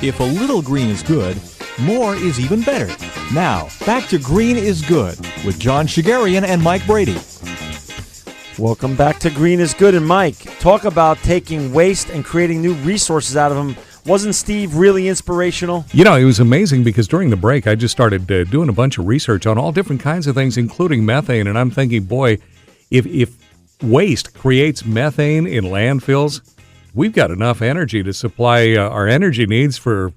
If a little green is good, more is even better. Now, back to Green is Good with John Shigarian and Mike Brady. Welcome back to Green is Good. And Mike, talk about taking waste and creating new resources out of them. Wasn't Steve really inspirational? You know, it was amazing because during the break, I just started doing a bunch of research on all different kinds of things, including methane. And I'm thinking, boy, if waste creates methane in landfills, we've got enough energy to supply our energy needs for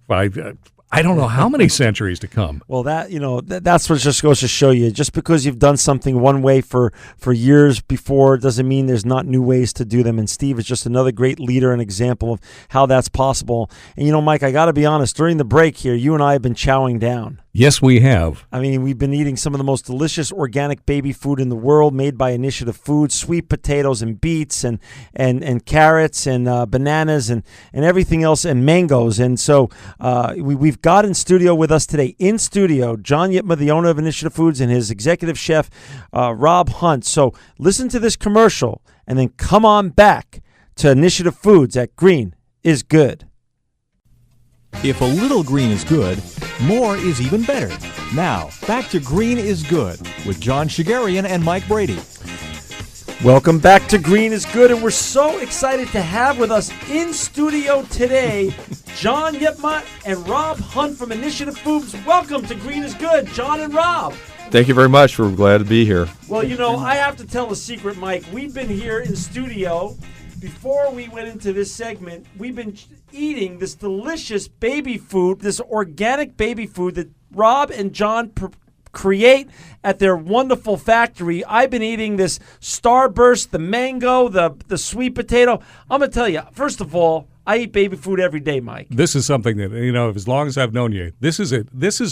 I don't know how many centuries to come. Well, that's what just goes to show you. Just because you've done something one way for years before doesn't mean there's not new ways to do them. And Steve is just another great leader and example of how that's possible. And, Mike, I got to be honest, during the break here, you and I have been chowing down. Yes, we have. I mean, we've been eating some of the most delicious organic baby food in the world, made by Initiative Foods, sweet potatoes and beets and carrots and bananas and everything else, and mangoes. And so we've got in studio with us today, in studio, John Ypma, the owner of Initiative Foods, and his executive chef, Rob Hunt. So listen to this commercial and then come on back to Initiative Foods at Green is Good. If a little green is good, more is even better. Now, back to Green is Good with John Shigarian and Mike Brady. Welcome back to Green is Good, and we're so excited to have with us in studio today John Ypma and Rob Hunt from Initiative Foods. Welcome to Green is Good, John and Rob. Thank you very much. We're glad to be here. Well, I have to tell a secret, Mike. We've been here in studio. Before we went into this segment, we've been eating this delicious baby food, this organic baby food that Rob and John create at their wonderful factory. I've been eating this Starburst, the mango, the sweet potato. I'm going to tell you, first of all, I eat baby food every day, Mike. This is something that, as long as I've known you, this is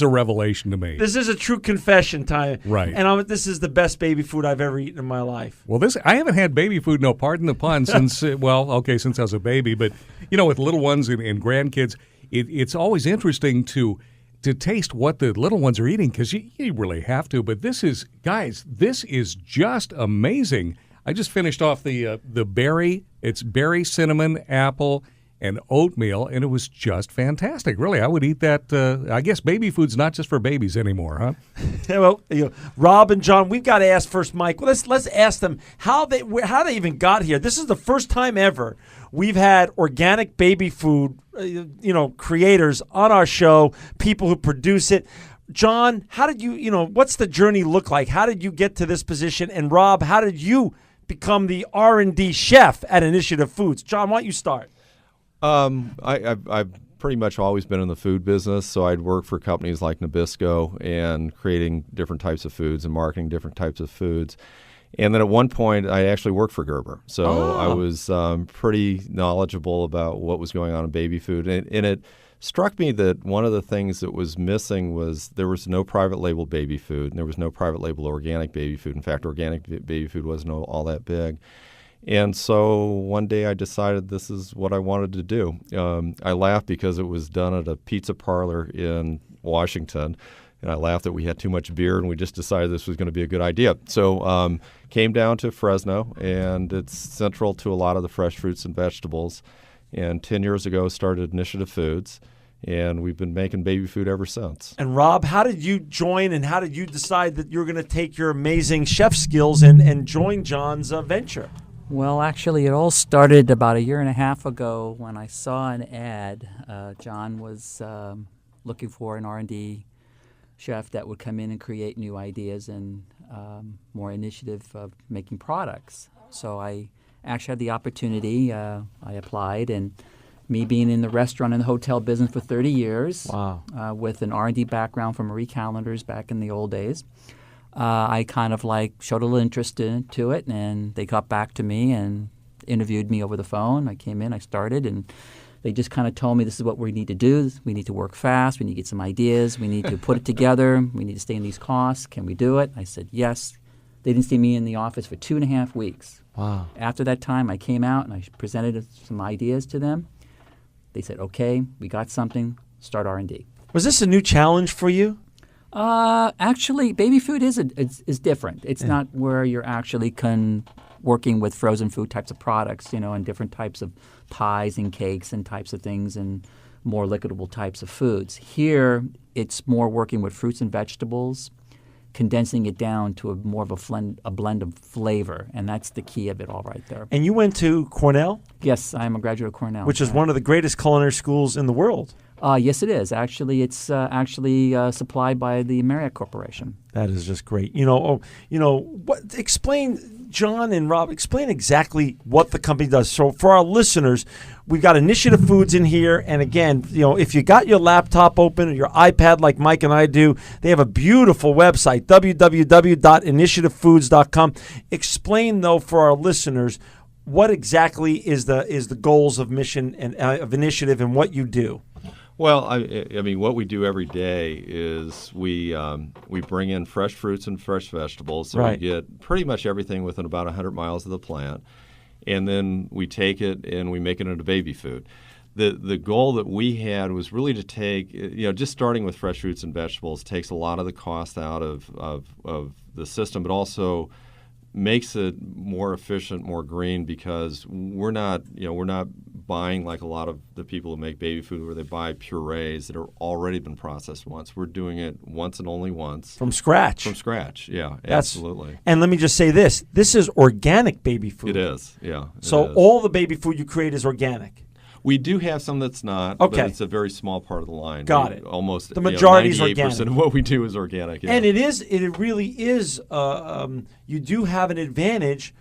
a revelation to me. This is a true confession time. Right. And this is the best baby food I've ever eaten in my life. Well, I haven't had baby food, no, pardon the pun, since, since I was a baby. But, with little ones and grandkids, it's always interesting to taste what the little ones are eating because you really have to. But this is just amazing. I just finished off the berry. It's berry, cinnamon, apple, and oatmeal, and it was just fantastic. Really, I would eat that. I guess baby food's not just for babies anymore, huh? Well, Rob and John, we've got to ask first, Mike. Let's ask them how they even got here. This is the first time ever we've had organic baby food, creators on our show, people who produce it. John, how did you, what's the journey look like? How did you get to this position? And Rob, how did you become the R&D chef at Initiative Foods? John, why don't you start? I've pretty much always been in the food business, so I'd work for companies like Nabisco and creating different types of foods and marketing different types of foods. And then at one point, I actually worked for Gerber. So I was pretty knowledgeable about what was going on in baby food. And it struck me that one of the things that was missing was there was no private label baby food, and there was no private label organic baby food. In fact, organic baby food wasn't all that big. And so one day I decided this is what I wanted to do. I laughed because it was done at a pizza parlor in Washington, and I laughed that we had too much beer, and we just decided this was going to be a good idea. So came down to Fresno, and it's central to a lot of the fresh fruits and vegetables. And 10 years ago started Initiative Foods, and we've been making baby food ever since. And Rob, how did you join, and how did you decide that you're going to take your amazing chef skills and join John's venture? Well, actually, it all started about a year and a half ago when I saw an ad. John was looking for an R&D chef that would come in and create new ideas and more initiative of making products. So I actually had the opportunity. I applied, and me being in the restaurant and the hotel business for 30 years, wow, with an R&D background from Marie Callender's back in the old days, I kind of showed a little interest into it, and they got back to me and interviewed me over the phone. I came in, I started, and they just kind of told me this is what we need to do. We need to work fast. We need to get some ideas. We need to put it together. We need to stay in these costs. Can we do it? I said yes. They didn't see me in the office for 2.5 weeks. Wow. After that time, I came out and I presented some ideas to them. They said, okay, we got something, start R&D. Was this a new challenge for you? Actually, baby food is different. It's not where you're actually working with frozen food types of products, and different types of pies and cakes and types of things. And more liquidable types of foods. Here, it's more working with fruits and vegetables, condensing it down to more of a blend of flavor, and that's the key of it all right there. And you went to Cornell? Yes, I'm a graduate of Cornell. Which is one of the greatest culinary schools in the world. Yes, it is. Actually, it's supplied by the Marriott Corporation. That is just great. Explain, John and Rob, explain exactly what the company does. So for our listeners, we've got Initiative Foods in here. And again, if you got your laptop open or your iPad like Mike and I do, they have a beautiful website, www.initiativefoods.com. Explain, though, for our listeners, what exactly is the goals of mission and of Initiative and what you do. Well, I mean, what we do every day is we bring in fresh fruits and fresh vegetables. So right. We get pretty much everything within about 100 miles of the plant. And then we take it and we make it into baby food. The goal that we had was really to take, just starting with fresh fruits and vegetables takes a lot of the cost out of the system, but also makes it more efficient, more green, because we're not buying like a lot of the people who make baby food where they buy purees that have already been processed once. We're doing it once and only once. From scratch. Yeah, absolutely. And let me just say this is organic baby food. It is, yeah. So all the baby food you create is organic. We do have some that's not, okay. But it's a very small part of the line. Got it. Almost the majority is 98% organic. of what we do is organic. Yeah. And it really is, you do have an advantage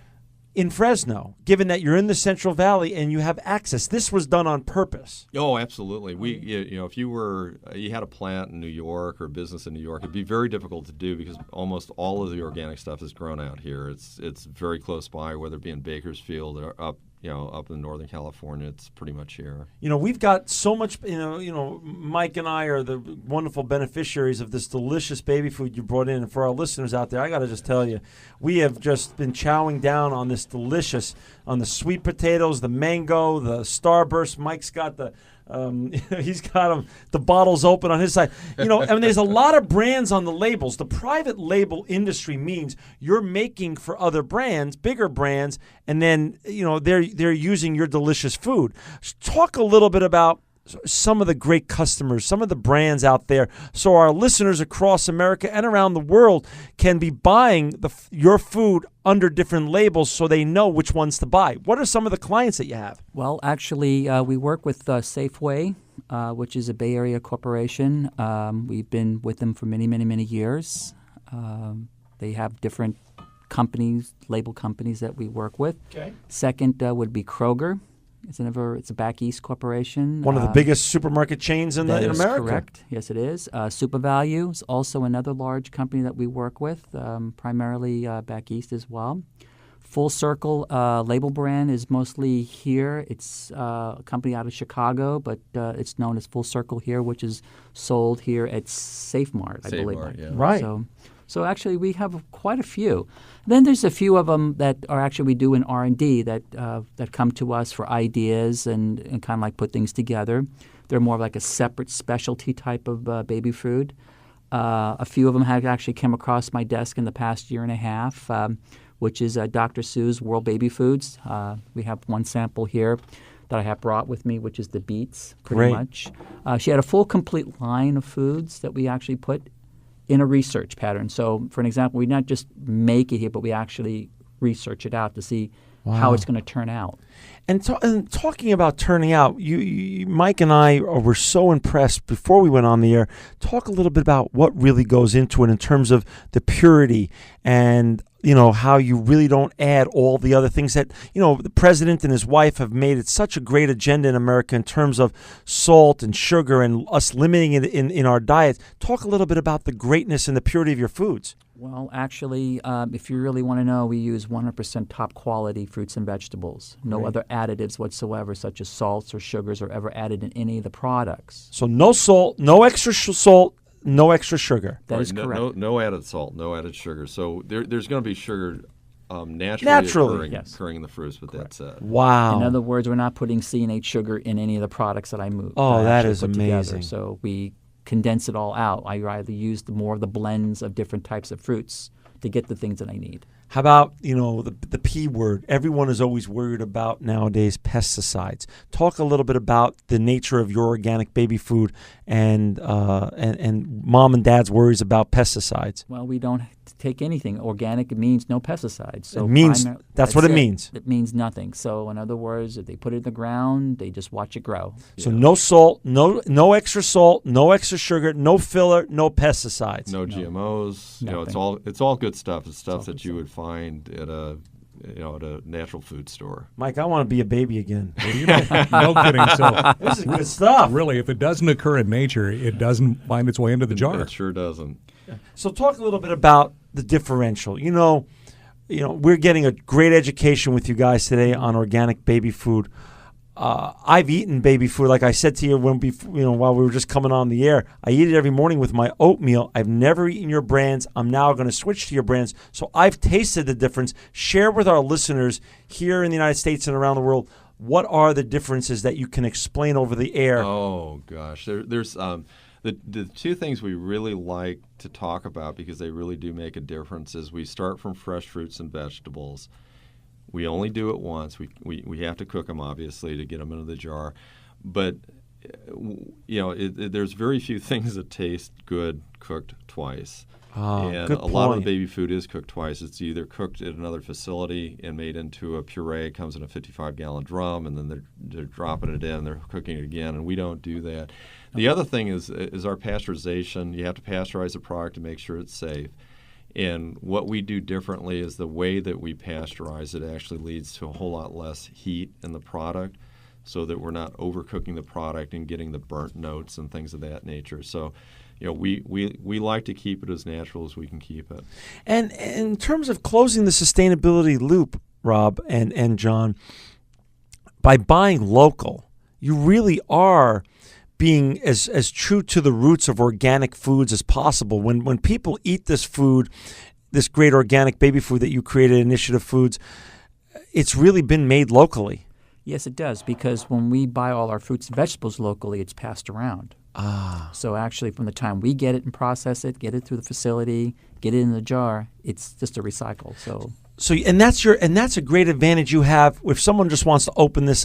in Fresno, given that you're in the Central Valley and you have access. This was done on purpose. Oh, absolutely. If you had a plant in New York or a business in New York, it'd be very difficult to do because almost all of the organic stuff is grown out here. It's very close by, whether it be in Bakersfield or up in Northern California. It's pretty much here. We've got so much, Mike and I are the wonderful beneficiaries of this delicious baby food you brought in. And for our listeners out there, I got to just tell you, we have just been chowing down on this delicious, on the sweet potatoes, the mango, the Starburst. Mike's got he's got the bottles open on his side. There's a lot of brands on the labels. The private label industry means you're making for other brands, bigger brands, and then they're using your delicious food. Talk a little bit about some of the great customers, some of the brands out there, so our listeners across America and around the world can be buying your food under different labels so they know which ones to buy. What are some of the clients that you have? Well, actually, we work with Safeway, which is a Bay Area corporation. We've been with them for many, many, many years. They have different companies, label companies that we work with. Okay. Second would be Kroger. It's a back east corporation. One of the biggest supermarket chains in America. That is correct. Yes, it is. SuperValue is also another large company that we work with, primarily back east as well. Full Circle label brand is mostly here. It's a company out of Chicago, but it's known as Full Circle here, which is sold here at SafeMart, I believe. Yeah. Right. So actually, we have quite a few. Then there's a few of them that are actually we do in R&D that come to us for ideas and kind of like put things together. They're more like a separate specialty type of baby food. A few of them have actually come across my desk in the past year and a half, which is Dr. Seuss World Baby Foods. We have one sample here that I have brought with me, which is the beets, pretty much. She had a full, complete line of foods that we actually put in a research pattern. So, for an example, we not just make it here, but we actually research it out to see how it's going to turn out. And talking about turning out, you Mike and I were so impressed before we went on the air. Talk a little bit about what really goes into it in terms of the purity and how you really don't add all the other things that, the president and his wife have made it such a great agenda in America in terms of salt and sugar and us limiting it in our diets. Talk a little bit about the greatness and the purity of your foods. Well, actually, if you really want to know, we use 100% top quality fruits and vegetables. No other additives whatsoever, such as salts or sugars, are ever added in any of the products. So no salt, no extra salt, no extra sugar. That is correct. No added salt, no added sugar. So there's going to be sugar naturally occurring in the fruits, but that's it. Wow. In other words, we're not putting C and H sugar in any of the products that I move. Oh, that is amazing. Together. So we condense it all out. I either use more of the blends of different types of fruits to get the things that I need. How about, the P word? Everyone is always worried about nowadays pesticides. Talk a little bit about the nature of your organic baby food and mom and dad's worries about pesticides. Well, we don't take anything. Organic means no pesticides. So That's what it means. It means nothing. So in other words, if they put it in the ground, they just watch it grow. So no salt, no extra salt, no extra sugar, no filler, no pesticides. No GMOs. Nothing. It's all good stuff. It's stuff that you would find at a natural food store. Mike, I want to be a baby again. No kidding. So This is good stuff. really, if it doesn't occur in nature, it doesn't find its way into the jar. It sure doesn't. So talk a little bit about the differential. We're getting a great education with you guys today on organic baby food. I've eaten baby food, like I said to you while we were just coming on the air. I eat it every morning with my oatmeal. I've never eaten your brands. I'm now going to switch to your brands. So I've tasted the difference. Share with our listeners here in the United States and around the world, what are the differences that you can explain over the air? Oh gosh, there's the two things we really like to talk about because they really do make a difference is we start from fresh fruits and vegetables. We only do it once. We have to cook them, obviously, to get them into the jar. But, there's very few things that taste good cooked twice. And a lot of the baby food is cooked twice. It's either cooked at another facility and made into a puree. It comes in a 55-gallon drum, and then they're dropping it in. They're cooking it again, and we don't do that. The other thing is our pasteurization. You have to pasteurize the product to make sure it's safe. And what we do differently is the way that we pasteurize it actually leads to a whole lot less heat in the product so that we're not overcooking the product and getting the burnt notes and things of that nature. So, we like to keep it as natural as we can keep it. And in terms of closing the sustainability loop, Rob and John, by buying local, you really are being as true to the roots of organic foods as possible. When people eat this food, this great organic baby food that you created, Initiative Foods, it's really been made locally. Yes, it does, because when we buy all our fruits and vegetables locally, it's passed around. So actually, from the time we get it and process it, get it through the facility, get it in the jar, it's just a recycle. So and that's a great advantage you have if someone just wants to open this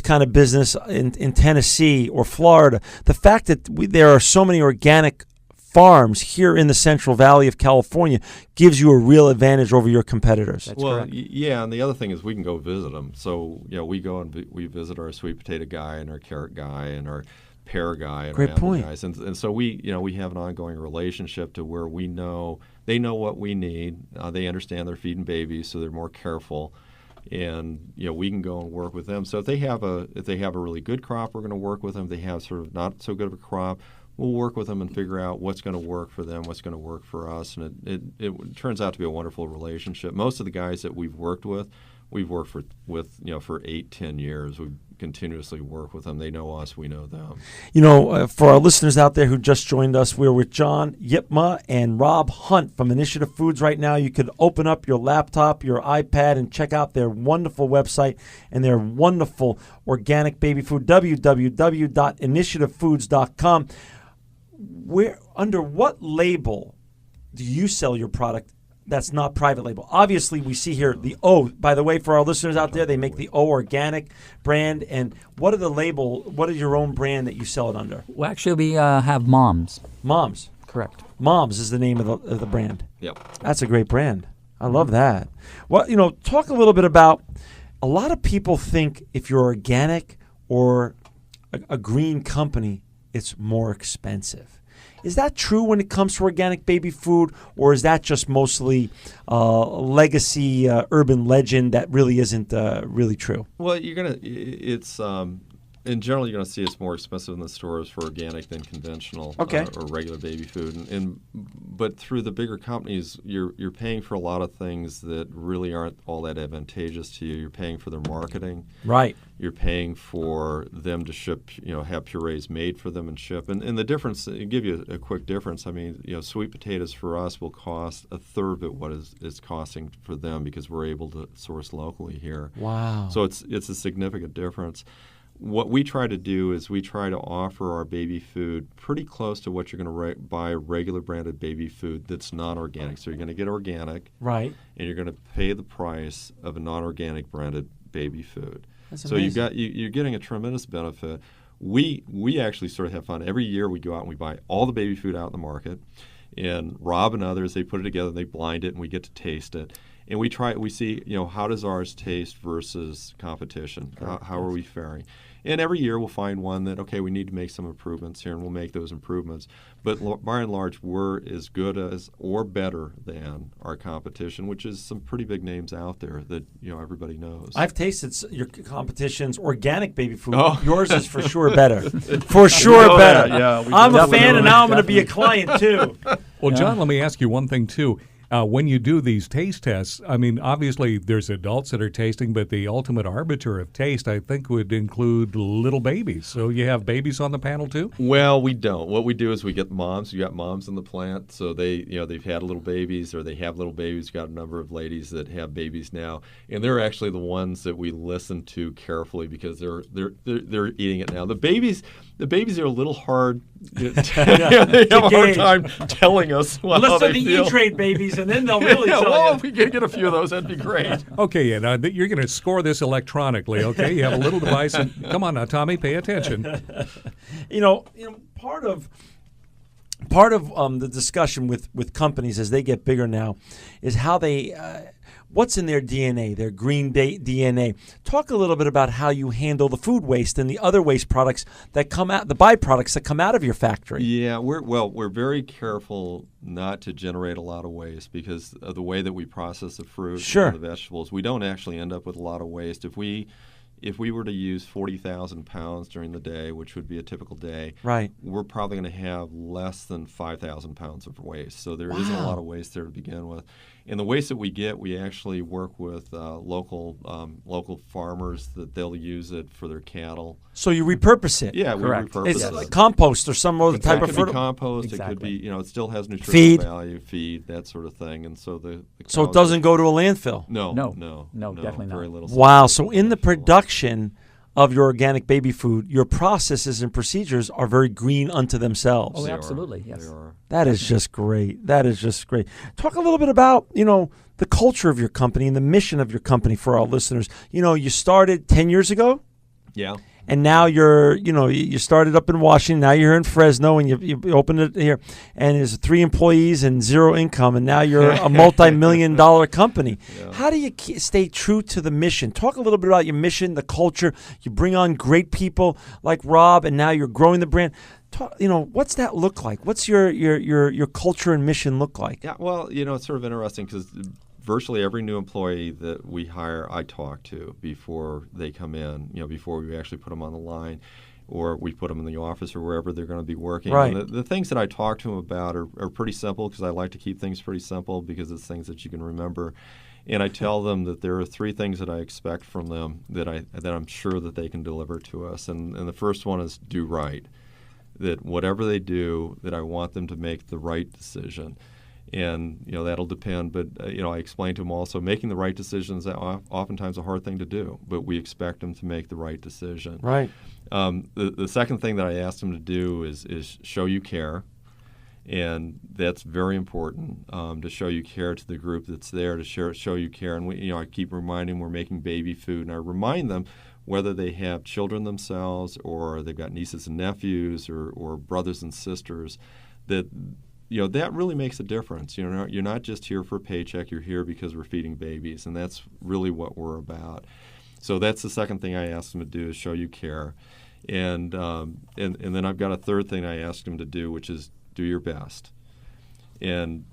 kind of business in Tennessee or Florida. The fact that there are so many organic farms here in the Central Valley of California gives you a real advantage over your competitors. That's correct. Yeah, and the other thing is we can go visit them. So we go and we visit our sweet potato guy and our carrot guy and our pear guy and Great our apple point. guys, and so we have an ongoing relationship to where we know they know what we need. They understand they're feeding babies, so they're more careful, and we can go and work with them. So if they have a really good crop, we're going to work with them. If they have sort of not so good of a crop, we'll work with them and figure out what's going to work for them, what's going to work for us, and it turns out to be a wonderful relationship. Most of the guys that we've worked with with for 8-10 years. We've continuously work with them. They know us, we know them. For our listeners out there who just joined us, we're with John Ypma and Rob Hunt from Initiative Foods right now. You could open up your laptop, your iPad, and check out their wonderful website and their wonderful organic baby food, www.initiativefoods.com. Under what label do you sell your product that's not private label? Obviously, we see here the O. By the way, for our listeners out there, they make the O Organic brand. And what is your own brand that you sell it under? Well, actually, we have Moms. Moms. Correct. Moms is the name of the brand. Yep. That's a great brand. I love that. Well, talk a little bit about, a lot of people think if you're organic or a green company, it's more expensive. Is that true when it comes to organic baby food, or is that just mostly legacy urban legend that really isn't really true? Well, in general, you're going to see it's more expensive in the stores for organic than conventional or regular baby food. But through the bigger companies, you're paying for a lot of things that really aren't all that advantageous to you. You're paying for their marketing. Right. You're paying for them to ship, have purees made for them and ship. And the difference, I'll give you a quick difference. I mean, sweet potatoes for us will cost a third of what it's costing for them because we're able to source locally here. Wow. So it's a significant difference. what we try to do is we try to offer our baby food pretty close to what you're going to buy regular branded baby food that's non-organic. So you're going to get organic, Right. and you're going to pay the price of a non-organic branded baby food. That's so amazing. you're getting a tremendous benefit. We actually sort of have fun. Every year we go out and we buy all the baby food out in the market, and Rob and others, they put it together, they blind it, and we get to taste it. And we see, how does ours taste versus competition? How are we faring? And every year we'll find one that, okay, we need to make some improvements here, and we'll make those improvements. But by and large, we're as good as or better than our competition, which is some pretty big names out there that, everybody knows. I've tasted your competition's organic baby food. Oh. Yours is for sure better. For sure better. Yeah, I'm a fan, and now I'm going to be a client, too. Well, John, let me ask you one thing, too. When you do these taste tests, I mean, obviously there's adults that are tasting, but the ultimate arbiter of taste, I think, would include little babies. So you have babies on the panel, too? Well, we don't. What we do is we get moms. We got moms in the plant, so they've had little babies, or they have little babies. We've got a number of ladies that have babies now, and they're actually the ones that we listen to carefully because they're eating it now. The babies are a little hard. They have a hard time telling us how Unless they're they the feel. E-Trade babies, and then they'll really tell Well, you. if we could get a few of those, that'd be great. Okay, and you're going to score this electronically, okay? You have a little device, and come on now, Tommy, pay attention. Part of the discussion with companies as they get bigger now is how they what's in their DNA, their green DNA. Talk a little bit about how you handle the food waste and the other waste products that come out, the byproducts that come out of your factory. Yeah, we're very careful not to generate a lot of waste because of the way that we process the fruit Sure. and the vegetables. We don't actually end up with a lot of waste. If we were to use 40,000 pounds during the day, which would be a typical day, Right. we're probably going to have less than 5,000 pounds of waste. So there isn't a lot of waste there to begin with. And the waste that we get, we actually work with local farmers that they'll use it for their cattle. So you repurpose it. Yeah, Correct. we repurpose It's it. like compost or some other type It of could be fertilizer. compost. It could Exactly. be, it still has nutritional Feed. value, feed, that sort of thing. And so So it cows- doesn't go to a landfill. No, No, definitely not. very little. Wow. So in the production of your organic baby food, your processes and procedures are very green unto themselves. Oh, They are. absolutely, yes. They are. That is just great. That is just great. Talk a little bit about, the culture of your company and the mission of your company for our listeners. You started 10 years ago, Yeah. and now you started up in Washington. Now you're in Fresno, and you opened it here, and there's 3 employees and 0 income, and now you're a multi-million-dollar company. Yeah. How do you stay true to the mission? Talk a little bit about your mission, the culture. You bring on great people like Rob, and now you're growing the brand. What's that look like? What's your culture and mission look like? Yeah, well, it's sort of interesting because virtually every new employee that we hire, I talk to before they come in, before we actually put them on the line or we put them in the office or wherever they're going to be working. Right. And the things that I talk to them about are pretty simple because I like to keep things pretty simple because it's things that you can remember. And I tell them that there are 3 things that I expect from them that I'm sure that they can deliver to us. And the first one is do right. That whatever they do, that I want them to make the right decision. And, that'll depend. But, I explain to them also making the right decisions is oftentimes a hard thing to do, but we expect them to make the right decision. Right. The second thing that I ask them to do is show you care. And that's very important to show you care to the group that's there, to show you care. And, I keep reminding them we're making baby food. And I remind them whether they have children themselves or they've got nieces and nephews or brothers and sisters, that that really makes a difference. You're not just here for a paycheck. You're here because we're feeding babies, and that's really what we're about. So that's the second thing I ask them to do is show you care, and then I've got a third thing I ask them to do, which is do your best. And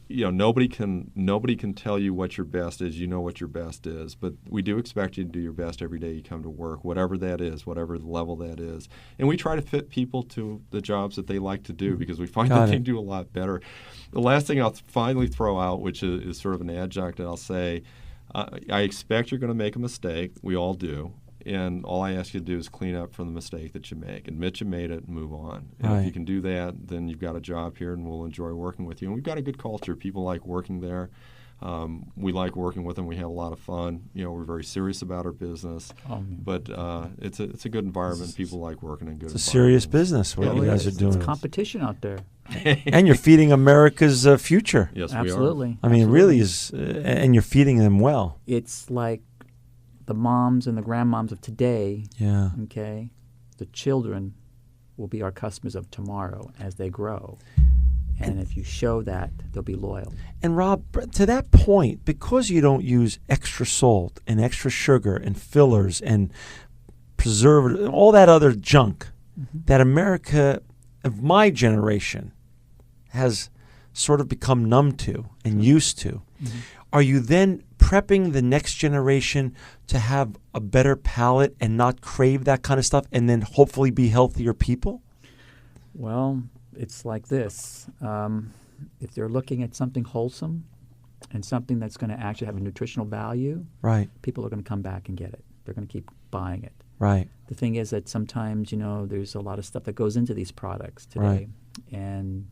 nobody can tell you what your best is. You know what your best is, but we do expect you to do your best every day you come to work, whatever that is, whatever the level that is. And we try to fit people to the jobs that they like to do because we find that they do a lot better. The last thing I'll finally throw out, which is sort of an adjunct, and I'll say, I expect you're going to make a mistake. We all do. And all I ask you to do is clean up from the mistake that you make. Admit you made it and move on. And Right. if you can do that, then you've got a job here and we'll enjoy working with you. And we've got a good culture. People like working there. We like working with them. We have a lot of fun. We're very serious about our business. But it's a good environment. People like working in good environments. It's a serious business what you guys are doing. It's competition out there. And you're feeding America's future. Yes, Absolutely. we are. I mean, it really is, and you're feeding them well. It's like the moms and the grandmoms of today. Yeah. Okay, the children will be our customers of tomorrow as they grow. And if you show that, they'll be loyal. And Rob, to that point, because you don't use extra salt and extra sugar and fillers and preservative, all that other junk that America of my generation has sort of become numb to and used to, are you then prepping the next generation to have a better palate and not crave that kind of stuff and then hopefully be healthier people? Well, it's like this. If they're looking at something wholesome and something that's going to actually have a nutritional value, Right. people are going to come back and get it. They're going to keep buying it. Right. The thing is that sometimes, there's a lot of stuff that goes into these products today, Right. and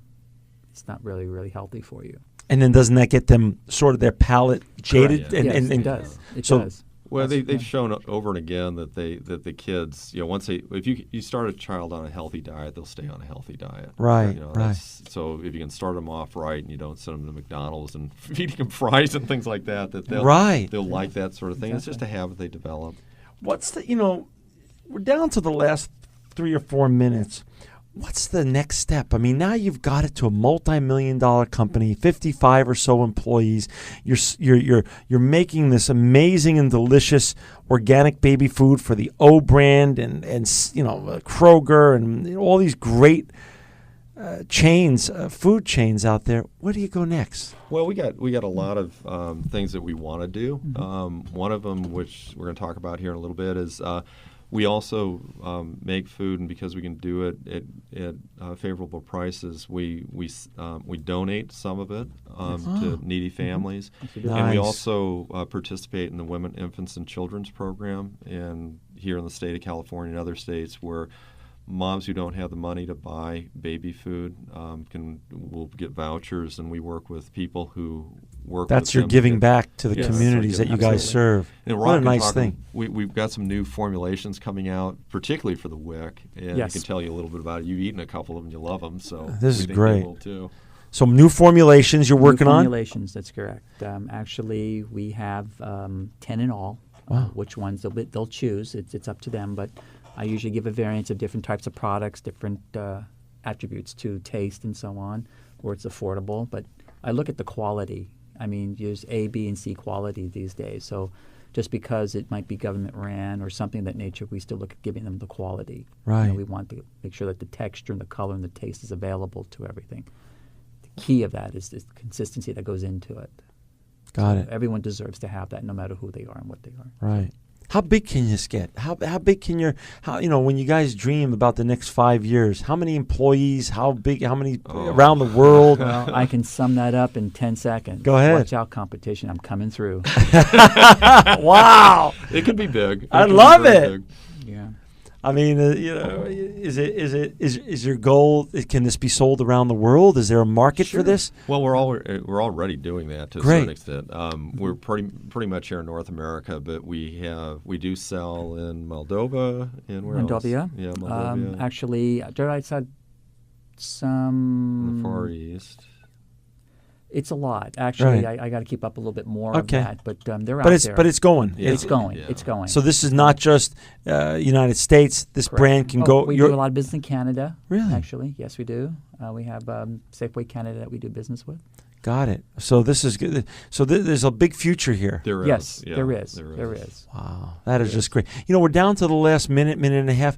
it's not really, really healthy for you. And then doesn't that get them sort of their palate jaded? Correct, Yes, And it does. It so- does. Well, they've shown over and again that the kids, once if you start a child on a healthy diet, they'll stay on a healthy diet. Right, right. So if you can start them off right and you don't send them to McDonald's and feeding them fries and things like that, they'll like that sort of thing. Exactly. It's just a habit they develop. What's the, we're down to the last 3 or 4 minutes. What's the next step? I mean, now you've got it to a multi-million-dollar company, 55 or so employees. You're making this amazing and delicious organic baby food for the O brand and Kroger and all these great chains, food chains out there. Where do you go next? Well, we got a lot of things that we want to do. One of them, which we're going to talk about here in a little bit, is we also make food, and because we can do it at favorable prices, we donate some of it to needy families, and we also participate in the Women, Infants, and Children's program, and here in the state of California and other states where moms who don't have the money to buy baby food will get vouchers, and we work with people who work. That's with your them giving back to the Yes, communities that you guys serve. And what a nice thing. We've got some new formulations coming out, particularly for the WIC, and Yes. I can tell you a little bit about it. You've eaten a couple of them, you love them, so This we is think great. You will too. So new formulations you're working New on? formulations, that's correct. Actually, we have 10 in all. Wow. Which ones they'll choose. It's up to them, but I usually give a variance of different types of products, different attributes to taste and so on, where it's affordable. But I look at the quality. I mean, use A, B, and C quality these days. So just because it might be government ran or something of that nature, we still look at giving them the quality. Right. We want to make sure that the texture and the color and the taste is available to everything. The key of that is the consistency that goes into it. Got So it. Everyone deserves to have that, no matter who they are and what they are. Right. How big can this get? How big can when you guys dream about the next 5 years, how many employees, how many around the world? Well, I can sum that up in 10 seconds. Go ahead. Watch out, competition. I'm coming through. Wow. It could be big. I could be love very it. big. Yeah. I mean, is your goal? Can this be sold around the world? Is there a market for this? Well, we're already doing that to a Great. certain extent. We're pretty much here in North America, but we do sell in Moldova and where else? Moldova. Yeah, Moldova. Actually, they're outside some. in the Far East. It's a lot. Actually, Right. I got to keep up a little bit more Okay. of that, but they're out But it's there. but it's going. Yeah. It's going. Yeah. It's going. So this is not just United States. This Correct. brand can Oh, go. We do a lot of business in Canada. Really? Actually, yes, we do. We have Safeway Canada that we do business with. Got it. So this is good. So there's a big future here. There is. Yes, Yeah, there is. Wow, that is just great. We're down to the last minute and a half.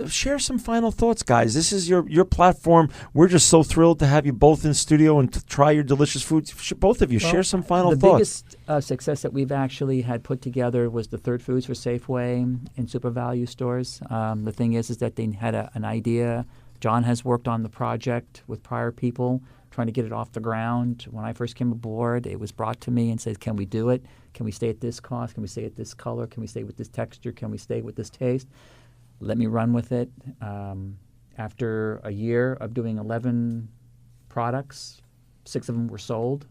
Share some final thoughts, guys. This is your platform. We're just so thrilled to have you both in studio and to try your delicious food. Both of you, Well, share some final the thoughts. biggest success that we've actually had put together was the Third Foods for Safeway and Super Value stores. The thing is that they had an idea. John has worked on the project with prior people, trying to get it off the ground. When I first came aboard, it was brought to me and said, can we do it? Can we stay at this cost? Can we stay at this color? Can we stay with this texture? Can we stay with this taste? Let me run with it. After a year of doing 11 products, 6 of them were sold.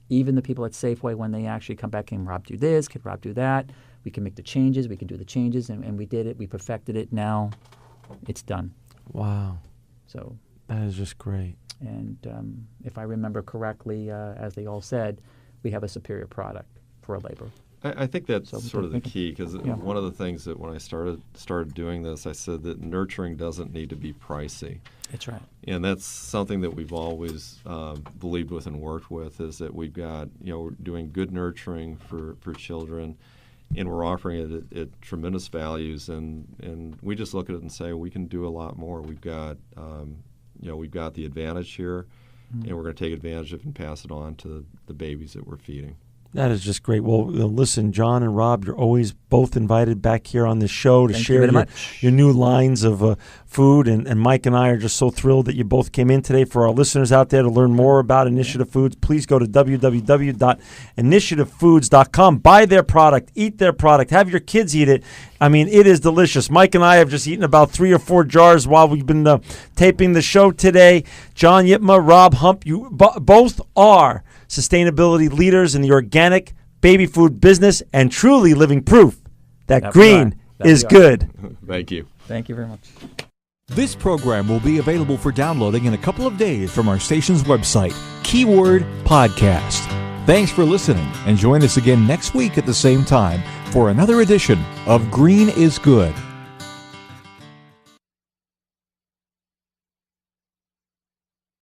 even the people at Safeway, when they actually come back and Rob do this, can Rob do that, we can make the changes, we can do the changes, and we did it, we perfected it, now it's done. Wow. So that is just great. And if I remember correctly, as they all said, we have a superior product for our labor. I think that's sort of the key, because Yeah. one of the things that when I started doing this, I said that nurturing doesn't need to be pricey. That's right. And that's something that we've always believed with and worked with, is that we've got, we're doing good nurturing for children, and we're offering it at tremendous values. And we just look at it and say, we can do a lot more. We've got, we've got the advantage here, and we're going to take advantage of it and pass it on to the babies that we're feeding. That is just great. Well, listen, John and Rob, you're always both invited back here on this show to share your new lines of food. And Mike and I are just so thrilled that you both came in today. For our listeners out there to learn more about Initiative Foods, please go to www.initiativefoods.com. Buy their product. Eat their product. Have your kids eat it. I mean, it is delicious. Mike and I have just eaten about 3 or 4 jars while we've been taping the show today. John Ypma, Rob Hump, you both are sustainability leaders in the organic baby food business and truly living proof that green is good. Thank you. Thank you very much. This program will be available for downloading in a couple of days from our station's website, keyword podcast. Thanks for listening, and join us again next week at the same time for another edition of Green is Good.